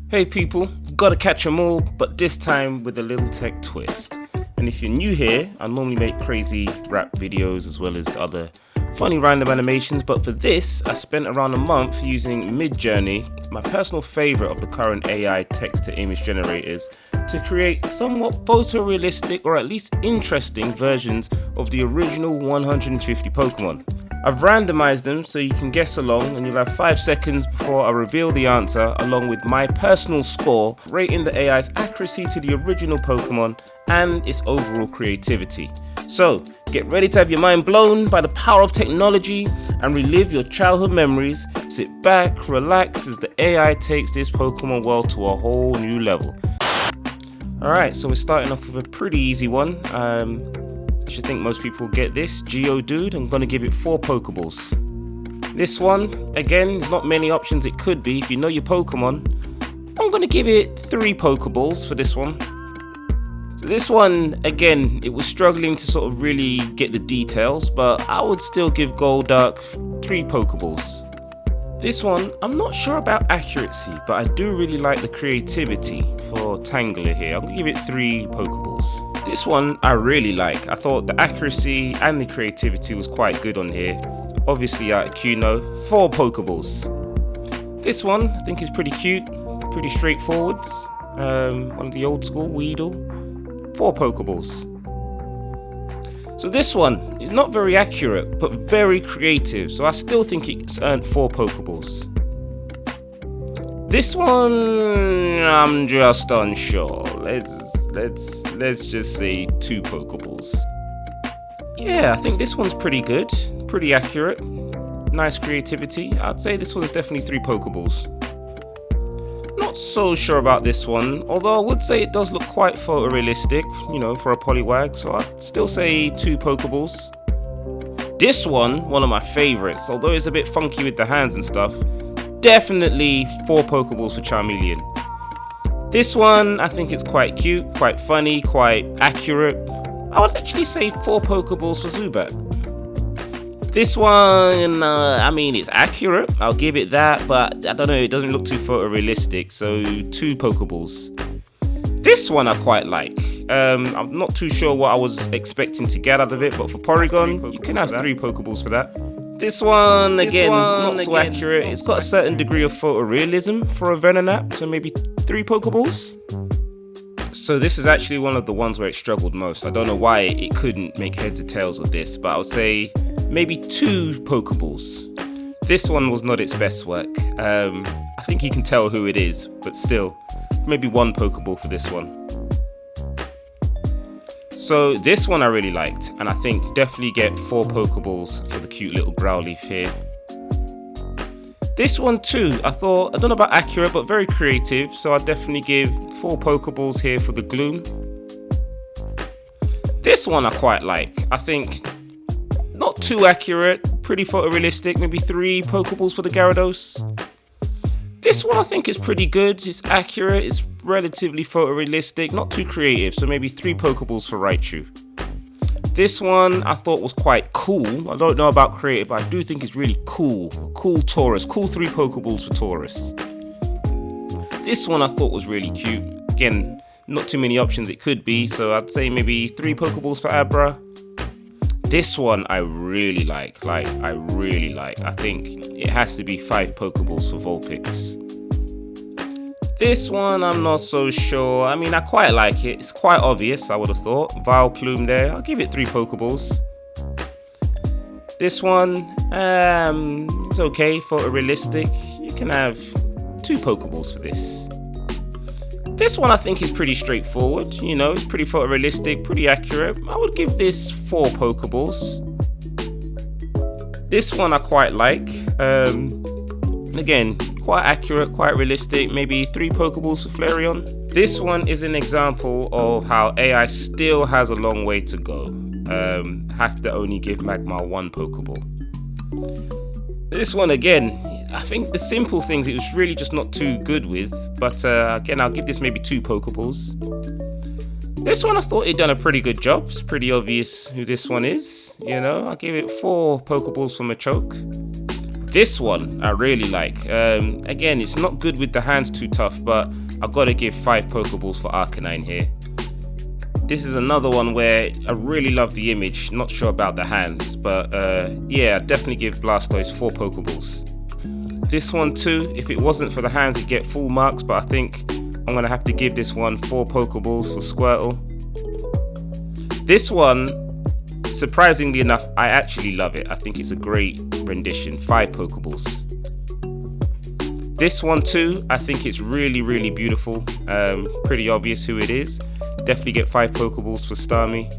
Hey people, gotta catch 'em all, but this time with a little tech twist. And if you're new here, I normally make crazy rap videos as well as other funny random animations, but for this, I spent around a month using Midjourney, my personal favorite of the current AI text-to-image generators, to create somewhat photorealistic or at least interesting versions of the original 150 Pokemon. I've randomized them so you can guess along, and you'll have 5 seconds before I reveal the answer, along with my personal score rating the AI's accuracy to the original Pokemon and its overall creativity. So, get ready to have your mind blown by the power of technology and relive your childhood memories. Sit back, relax as the AI takes this Pokemon world to a whole new level. Alright, so we're starting off with a pretty easy one. I should think most people will get this. Geodude, I'm going to give it 4 Pokeballs. This one, again, there's not many options it could be. If you know your Pokemon, I'm going to give it 3 Pokeballs for this one. So this one, again, it was struggling to sort of really get the details, but I would still give Golduck 3 Pokeballs. This one, I'm not sure about accuracy, but I do really like the creativity for Tangela here. I'm going to give it 3 Pokeballs. This one I really like. I thought the accuracy and the creativity was quite good on here. Obviously Articuno, 4 Pokeballs. This one I think is pretty cute, pretty straightforward. One of the old school, Weedle, 4 Pokeballs. So this one is not very accurate, but very creative. So I still think it's earned 4 Pokeballs. This one, I'm just unsure. Let's just say 2 Pokeballs. Yeah, I think this one's pretty good, pretty accurate, nice creativity. I'd say this one's definitely 3 Pokeballs. Not so sure about this one, although I would say it does look quite photorealistic, you know, for a Poliwag, so I'd still say 2 Pokeballs. This one of my favorites, although it's a bit funky with the hands and stuff, definitely 4 Pokeballs for Charmeleon. This one, I think it's quite cute, quite funny, quite accurate. I would actually say 4 Pokeballs for Zubat. This one, I mean, it's accurate, I'll give it that, but I don't know, it doesn't look too photorealistic, so 2 Pokeballs. This one I quite like. I'm not too sure what I was expecting to get out of it, but for Porygon, you can have 3 Pokeballs for that. This one, again, not so accurate. It's got a certain degree of photorealism for a Venonat, so maybe 3 Pokeballs. So this is actually one of the ones where it struggled most. I don't know why it couldn't make heads or tails of this, but I would say maybe 2 Pokeballs. This one was not its best work. I think you can tell who it is, but still, maybe 1 Pokeball for this one. So this one I really liked, and I think definitely get 4 Pokeballs for the cute little Growlithe here. This one too, I don't know about accurate, but very creative, so I'll definitely give 4 Pokeballs here for the Gloom. This one I quite like. I think not too accurate, pretty photorealistic, maybe 3 Pokeballs for the Gyarados. This one I think is pretty good, it's accurate, it's relatively photorealistic, not too creative, so maybe 3 Pokeballs for Raichu. This one I thought was quite cool. I don't know about creative, but I do think it's really cool. Cool Taurus, cool 3 Pokeballs for Taurus. This one I thought was really cute. Again, not too many options it could be, so I'd say maybe 3 Pokeballs for Abra. This one I really like, I think it has to be 5 Pokeballs for Vulpix. This one I'm not so sure. I mean, I quite like it. It's quite obvious, I would have thought. Vileplume there. I'll give it 3 Pokeballs. This one, it's okay, photorealistic. You can have 2 Pokeballs for this. This one I think is pretty straightforward. You know, it's pretty photorealistic, pretty accurate. I would give this 4 Pokeballs. This one I quite like. Again, quite accurate, quite realistic, maybe 3 Pokeballs for Flareon. This one is an example of how AI still has a long way to go. Have to only give Magmar 1 Pokeball. This one again, I think the simple things it was really just not too good with, but again I'll give this maybe 2 Pokeballs. This one I thought he'd done a pretty good job. It's pretty obvious who this one is, you know. I'll give it 4 Pokeballs for Machoke. This one I really like. Again, it's not good with the hands, too tough, but I've got to give 5 Pokeballs for Arcanine here. This is another one where I really love the image, not sure about the hands, but yeah, I'd definitely give Blastoise 4 Pokeballs. This one too, if it wasn't for the hands, it'd get full marks, but I think I'm gonna have to give this one 4 Pokeballs for Squirtle. This one, surprisingly enough, I actually love it. I think it's a great rendition, 5 Pokeballs. This one too, I think it's really, really beautiful. Pretty obvious who it is. Definitely get 5 Pokeballs for Starmie.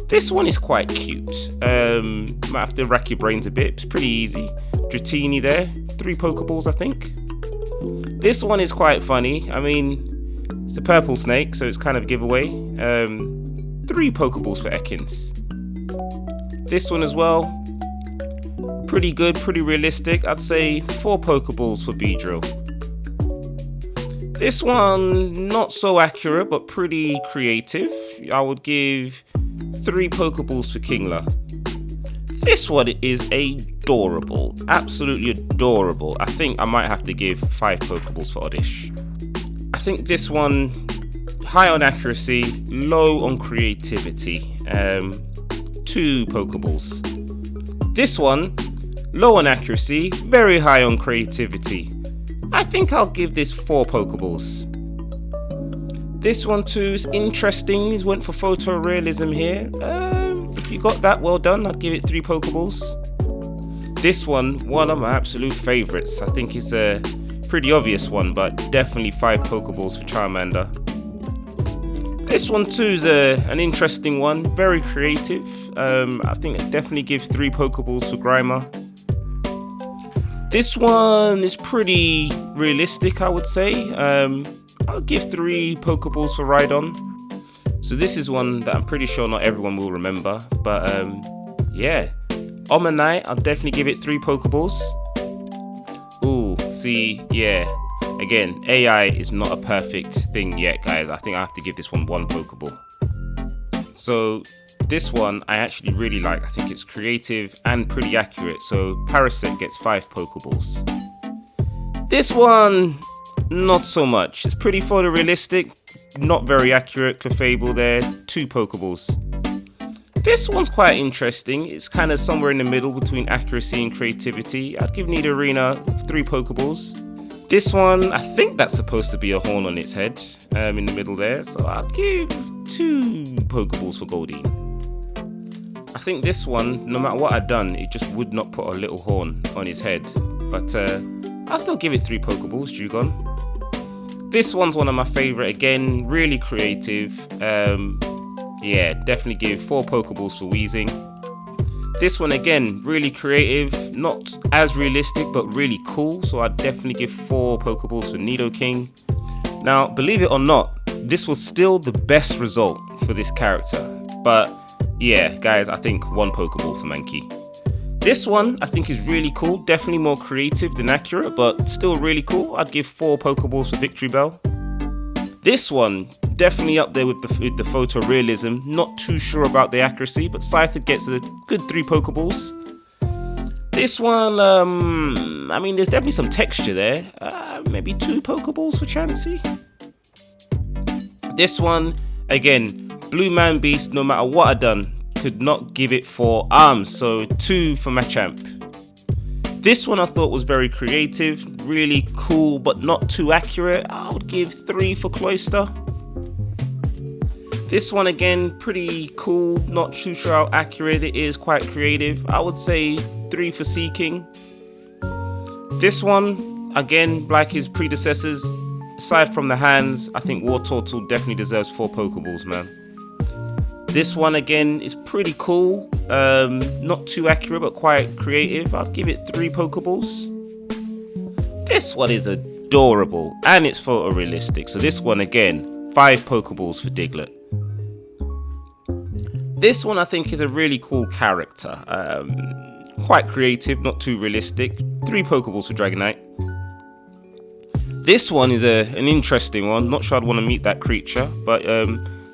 This one is quite cute. Might have to rack your brains a bit. It's pretty easy. Dratini there, 3 Pokeballs I think. This one is quite funny. I mean, it's a purple snake, so it's kind of a giveaway. 3 Pokeballs for Ekans. This one as well, pretty good, pretty realistic. I'd say 4 Pokeballs for Beedrill. This one, not so accurate, but pretty creative. I would give 3 Pokeballs for Kingler. This one is adorable, absolutely adorable. I think I might have to give 5 Pokeballs for Oddish. I think this one, high on accuracy, low on creativity. 2 Pokeballs. This one, low on accuracy, very high on creativity. I think I'll give this 4 Pokeballs. This one too is interesting. He's went for photorealism here. If you got that, well done. I'd give it 3 Pokeballs. This one of my absolute favorites. I think it's a pretty obvious one, but definitely 5 Pokeballs for Charmander. This one too is an interesting one. Very creative. I think I'd definitely give 3 Pokeballs for Grimer. This one is pretty realistic, I would say. I'll give 3 Pokeballs for Rhydon. So this is one that I'm pretty sure not everyone will remember. But yeah, Omanyte, I'll definitely give it 3 Pokeballs. Ooh, see, yeah. Again, AI is not a perfect thing yet, guys. I think I have to give this one 1 Pokeball. So this one I actually really like. I think it's creative and pretty accurate. So Parasect gets 5 Pokeballs. This one, not so much. It's pretty photorealistic, not very accurate. Clefable there, 2 Pokeballs. This one's quite interesting. It's kind of somewhere in the middle between accuracy and creativity. I'd give Nidorina 3 Pokeballs. This one, I think that's supposed to be a horn on its head, in the middle there. So I'll give 2 Pokeballs for Goldeen. I think this one, no matter what I'd done, it just would not put a little horn on his head. But I'll still give it 3 Pokeballs, Jugon. This one's one of my favorite. Again, really creative. Yeah, definitely give 4 Pokeballs for Weezing. This one again, really creative, not as realistic, but really cool. So I'd definitely give 4 Pokeballs for Nidoking. Now, believe it or not, this was still the best result for this character. But yeah, guys, I think 1 Pokeball for Mankey. This one I think is really cool, definitely more creative than accurate, but still really cool. I'd give 4 Pokeballs for Victory Bell. This one, definitely up there with the photorealism. Not too sure about the accuracy, but Scyther gets a good 3 Pokeballs. This one, I mean, there's definitely some texture there. Maybe 2 Pokeballs for Chansey. This one, again, Blue Man Beast, no matter what I've done, could not give it 4 arms, so 2 for Machamp. This one I thought was very creative, really cool, but not too accurate. I would give 3 for Cloyster. This one again, pretty cool, not too sure how accurate it is, quite creative. I would say 3 for Seaking. This one, again, like his predecessors, aside from the hands, I think Wartortle definitely deserves 4 Pokeballs, man. This one again is pretty cool, not too accurate but quite creative. I'll give it 3 Pokeballs. This one is adorable and it's photorealistic, so this one again, 5 Pokeballs for Diglett. This one I think is a really cool character, quite creative, not too realistic. 3 Pokeballs for Dragonite. This one is an interesting one, not sure I'd want to meet that creature, but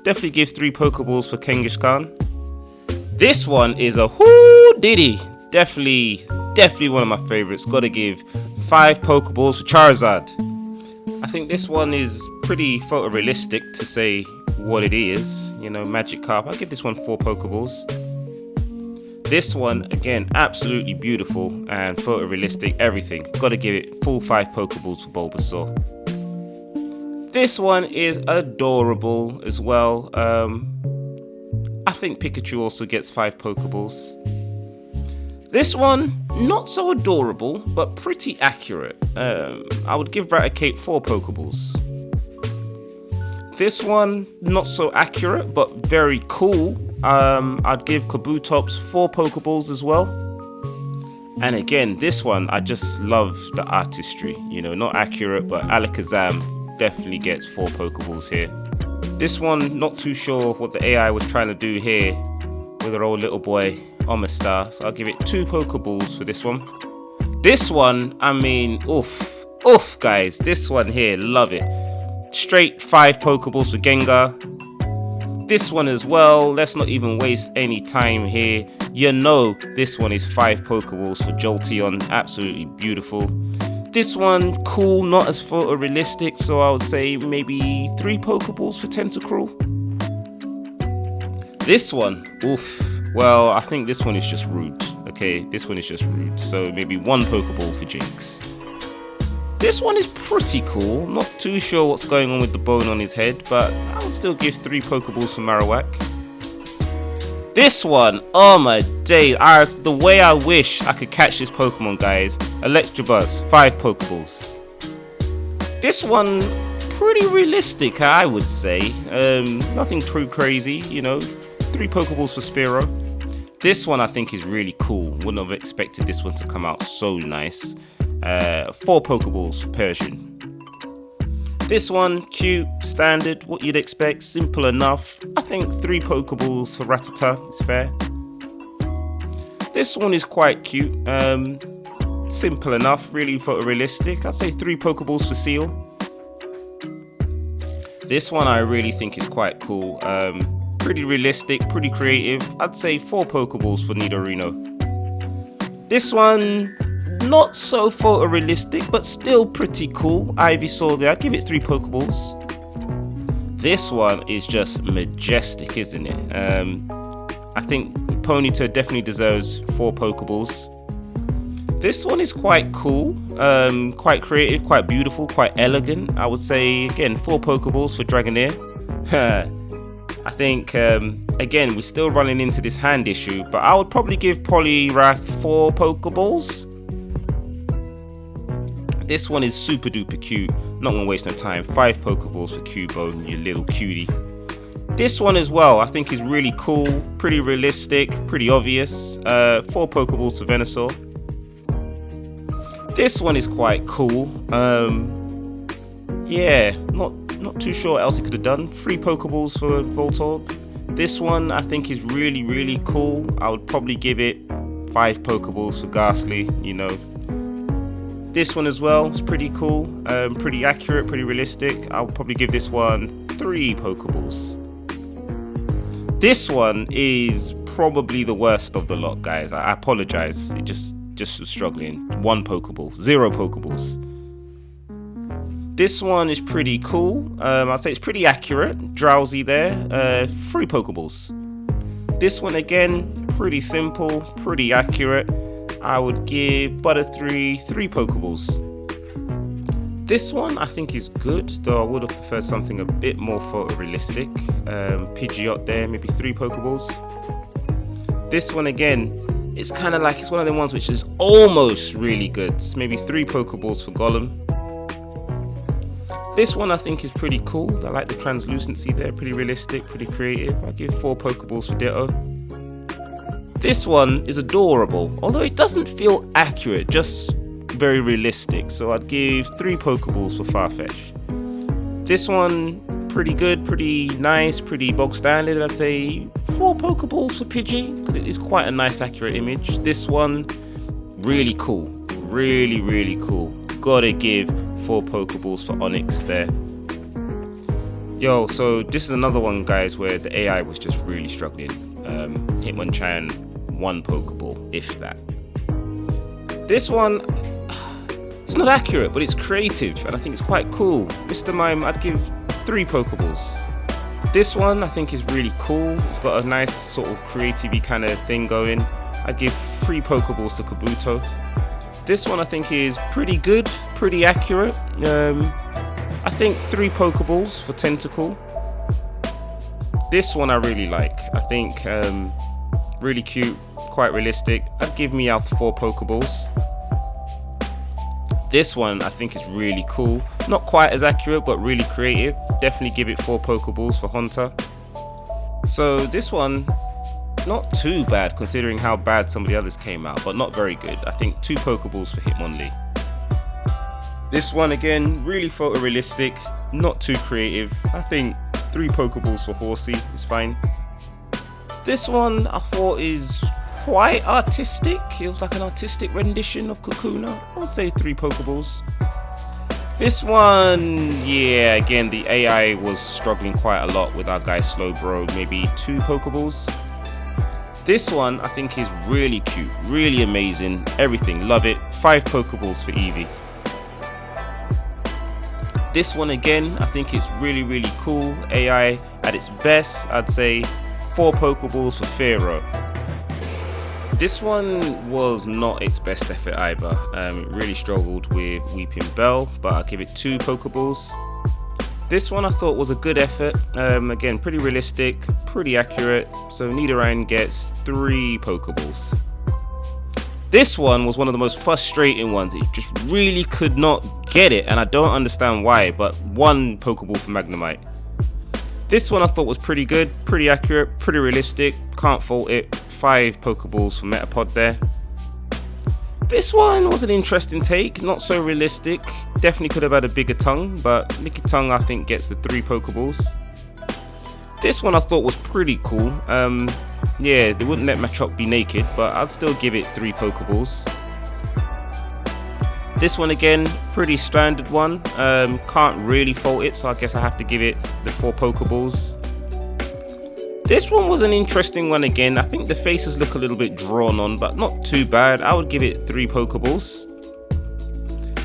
definitely give 3 Pokeballs for Kangaskhan. This one is a whoo diddy. Definitely definitely one of my favorites. Gotta give 5 Pokeballs for Charizard. I think this one is pretty photorealistic to say what it is. You know, Magikarp. I'll give this one 4 Pokeballs. This one, again, absolutely beautiful and photorealistic, everything. Gotta give it full 5 Pokeballs for Bulbasaur. This one is adorable as well. I think Pikachu also gets 5 Pokeballs. This one, not so adorable, but pretty accurate. I would give Raticate 4 Pokeballs. This one, not so accurate, but very cool. I'd give Kabutops 4 Pokeballs as well. And again, this one, I just love the artistry. You know, not accurate, but Alakazam definitely gets 4 Pokeballs here. This one, not too sure what the AI was trying to do here with our old little boy, Omastar. So I'll give it 2 Pokeballs for this one. This one, I mean, oof, guys. This one here, love it. Straight 5 Pokeballs for Gengar. This one as well, let's not even waste any time here. You know this one is 5 Pokeballs for Jolteon, absolutely beautiful. This one, cool, not as photorealistic, so I would say maybe 3 Pokeballs for Tentacruel. This one, oof, well, I think this one is just rude, okay? This one is just rude, so maybe 1 Pokeball for Jinx. This one is pretty cool, not too sure what's going on with the bone on his head, but I would still give 3 Pokeballs for Marowak. This one, oh my days, the way I wish I could catch this Pokemon, guys. Electabuzz, 5 Pokeballs. This one, pretty realistic, I would say. Nothing too crazy, you know, 3 Pokeballs for Spearow. This one I think is really cool, wouldn't have expected this one to come out so nice. 4 Pokeballs for Persian. This one, cute, standard, what you'd expect, simple enough. I think 3 Pokeballs for Rattata is fair. This one is quite cute, simple enough, really photorealistic. I'd say 3 Pokeballs for Seal. This one I really think is quite cool, pretty realistic, pretty creative. I'd say 4 Pokeballs for Nidorino. This one, not so photorealistic, but still pretty cool. Ivysaur there, I'd give it 3 Pokeballs. This one is just majestic, isn't it? I think Ponyta definitely deserves 4 Pokeballs. This one is quite cool, quite creative, quite beautiful, quite elegant. I would say, again, 4 Pokeballs for Dragonair. I think, again, we're still running into this hand issue, but I would probably give Poliwrath 4 Pokeballs. This one is super duper cute, not gonna waste no time. 5 Pokeballs for Cubone, you little cutie. This one as well, I think is really cool, pretty realistic, pretty obvious. 4 Pokeballs for Venusaur. This one is quite cool. Yeah, not too sure what else it could have done. 3 Pokeballs for Voltorb. This one I think is really, really cool. I would probably give it 5 Pokeballs for Ghastly, you know. This one as well is pretty cool, pretty accurate, pretty realistic. I'll probably give this one 3 Pokeballs. This one is probably the worst of the lot, guys. I apologize. It just was struggling. 1 Pokeball, 0 Pokeballs. This one is pretty cool. I'd say it's pretty accurate. Drowsy there. 3 Pokeballs. This one again, pretty simple, pretty accurate. I would give Butterfree 3 Pokeballs. This one I think is good, though I would have preferred something a bit more photorealistic. Pidgeot there, maybe 3 Pokeballs. This one again, it's kind of like it's one of them ones which is almost really good. It's maybe 3 Pokeballs for Golem. This one I think is pretty cool. I like the translucency there, pretty realistic, pretty creative. I give 4 Pokeballs for Ditto. This one is adorable, although it doesn't feel accurate, just very realistic. So I'd give 3 Pokeballs for Farfetch. This one, pretty good, pretty nice, pretty bog standard. I'd say 4 Pokeballs for Pidgey, because it is quite a nice, accurate image. This one, really cool, really, really cool. Gotta give 4 Pokeballs for Onyx there. Yo, so this is another one, guys, where the AI was just really struggling. Hitmonchan, 1 Pokeball, if that. This one, it's not accurate, but it's creative, and I think it's quite cool. Mr. Mime, I'd give 3 Pokeballs. This one, I think is really cool. It's got a nice sort of creative-y kind of thing going. I'd give 3 Pokeballs to Kabuto. This one I think is pretty good, pretty accurate. I think 3 Pokeballs for Tentacle. This one I really like. I think really cute, quite realistic. I'd give Meowth 4 Pokeballs. This one I think is really cool. Not quite as accurate, but really creative. Definitely give it 4 Pokeballs for Hunter. So this one, not too bad considering how bad some of the others came out, but not very good. I think 2 Pokeballs for Hitmonlee. This one again, really photorealistic, not too creative. I think 3 Pokeballs for Horsey is fine. This one I thought is quite artistic. It was like an artistic rendition of Kakuna. I would say 3 Pokeballs. This one, yeah, again, the AI was struggling quite a lot with our guy Slowbro. Maybe 2 Pokeballs. This one I think is really cute, really amazing, everything, love it. 5 Pokeballs for Eevee. This one again, I think it's really cool. AI at its best, I'd say 4 Pokeballs for Pharaoh. This one was not its best effort either. It really struggled with Weeping Bell, but I'll give it 2 Pokeballs. This one I thought was a good effort. Again, pretty realistic, pretty accurate. So Nidoran gets 3 Pokeballs. This one was one of the most frustrating ones. It just really could not get it, and I don't understand why, but 1 Pokeball for Magnemite. This one I thought was pretty good, pretty accurate, pretty realistic, can't fault it. 5 Pokeballs for Metapod there. This one was an interesting take, not so realistic. Definitely could have had a bigger tongue, but Lickitung I think gets the 3 Pokeballs. This one I thought was pretty cool. Yeah, they wouldn't let Machop be naked, but I'd still give it 3 Pokeballs. This one again, pretty standard one. Can't really fault it, so I guess I have to give it the 4 Pokeballs. This one was an interesting one again. I think the faces look a little bit drawn on, but not too bad. I would give it 3 Pokeballs.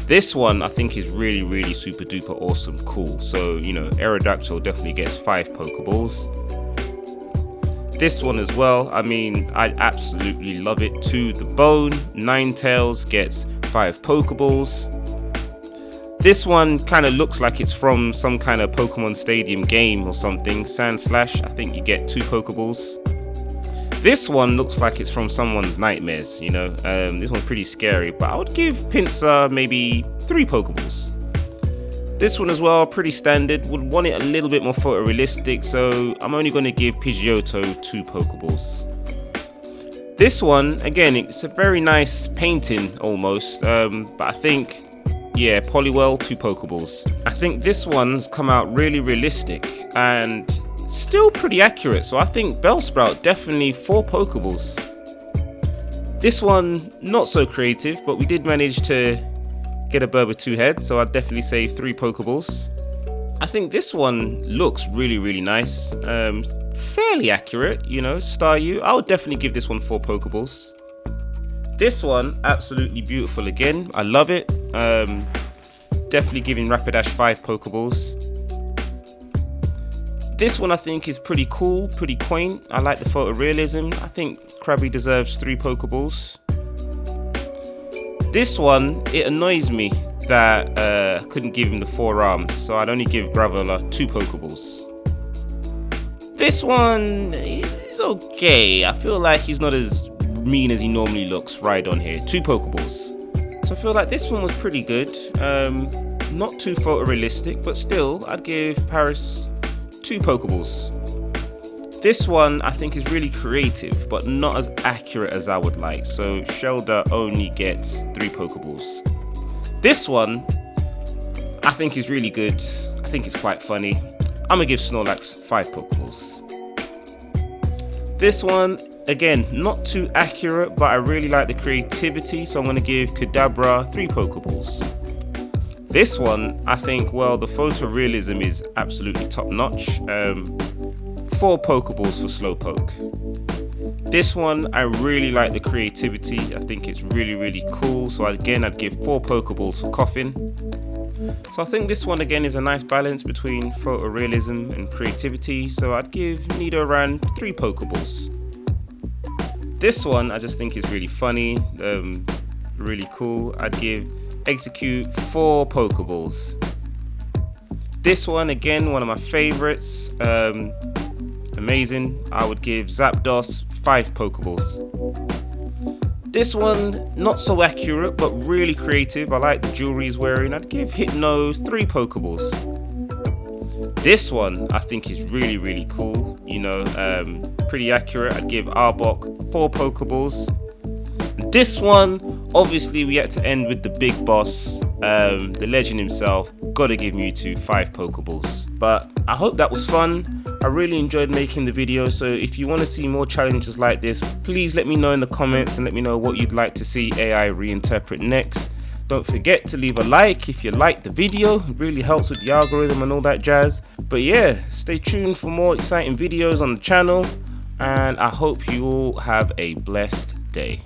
This one I think is really super duper awesome, cool. So, you know, Aerodactyl definitely gets 5 Pokeballs. This one as well, I mean, I absolutely love it to the bone. Ninetales gets 5 Pokeballs. This one kind of looks like it's from some kind of Pokemon Stadium game or something. Sandslash, I think you get 2 Pokeballs. This one looks like it's from someone's nightmares, you know. This one's pretty scary, but I would give Pinsir maybe 3 Pokeballs. This one as well, pretty standard. Would want it a little bit more photorealistic, so I'm only going to give Pidgeotto 2 Pokeballs. This one, again, it's a very nice painting almost, but I think, yeah, Poliwell 2 Pokeballs. I think this one's come out really realistic and still pretty accurate, so I think Bellsprout definitely 4 Pokeballs. This one, not so creative, but we did manage to get a bird with 2 heads, so I'd definitely say 3 Pokeballs. I think this one looks really nice, fairly accurate, you know, Staryu. I would definitely give this one 4 Pokeballs. This one, absolutely beautiful again, I love it. Definitely giving Rapidash 5 Pokeballs. This one I think is pretty cool, pretty quaint. I like the photorealism. I think Krabby deserves 3 Pokeballs. This one, it annoys me that I couldn't give him the 4 arms, so I'd only give Graveler 2 Pokeballs. This one is okay. I feel like he's not as mean as he normally looks right on here. 2 Pokeballs. So I feel like this one was pretty good. Not too photorealistic, but still, I'd give Paris 2 Pokeballs. This one I think is really creative, but not as accurate as I would like. So Shelder only gets 3 Pokeballs. This one I think is really good. I think it's quite funny. I'm gonna give Snorlax 5 Pokeballs. This one, again, not too accurate, but I really like the creativity, so I'm gonna give Kadabra 3 Pokeballs. This one, I think, well, the photorealism is absolutely top notch. 4 Pokeballs for Slowpoke. This one, I really like the creativity. I think it's really cool. So again, I'd give 4 Pokeballs for coughing. So I think this one again is a nice balance between photorealism and creativity. So I'd give Nidoran 3 Pokeballs. This one I just think is really funny, really cool. I'd give Execute 4 Pokeballs. This one again, one of my favorites, amazing. I would give Zapdos 5 Pokeballs. This one, not so accurate, but really creative. I like the jewelry he's wearing. I'd give Hypno 3 Pokeballs. This one, I think is really cool. You know, pretty accurate. I'd give Arbok 4 Pokeballs. This one, obviously, we had to end with the big boss, the legend himself. Gotta give Mewtwo 5 Pokeballs. But I hope that was fun. I really enjoyed making the video, so if you want to see more challenges like this, please let me know in the comments and let me know what you'd like to see AI reinterpret next. Don't forget to leave a like if you liked the video, it really helps with the algorithm and all that jazz. But yeah, stay tuned for more exciting videos on the channel, and I hope you all have a blessed day.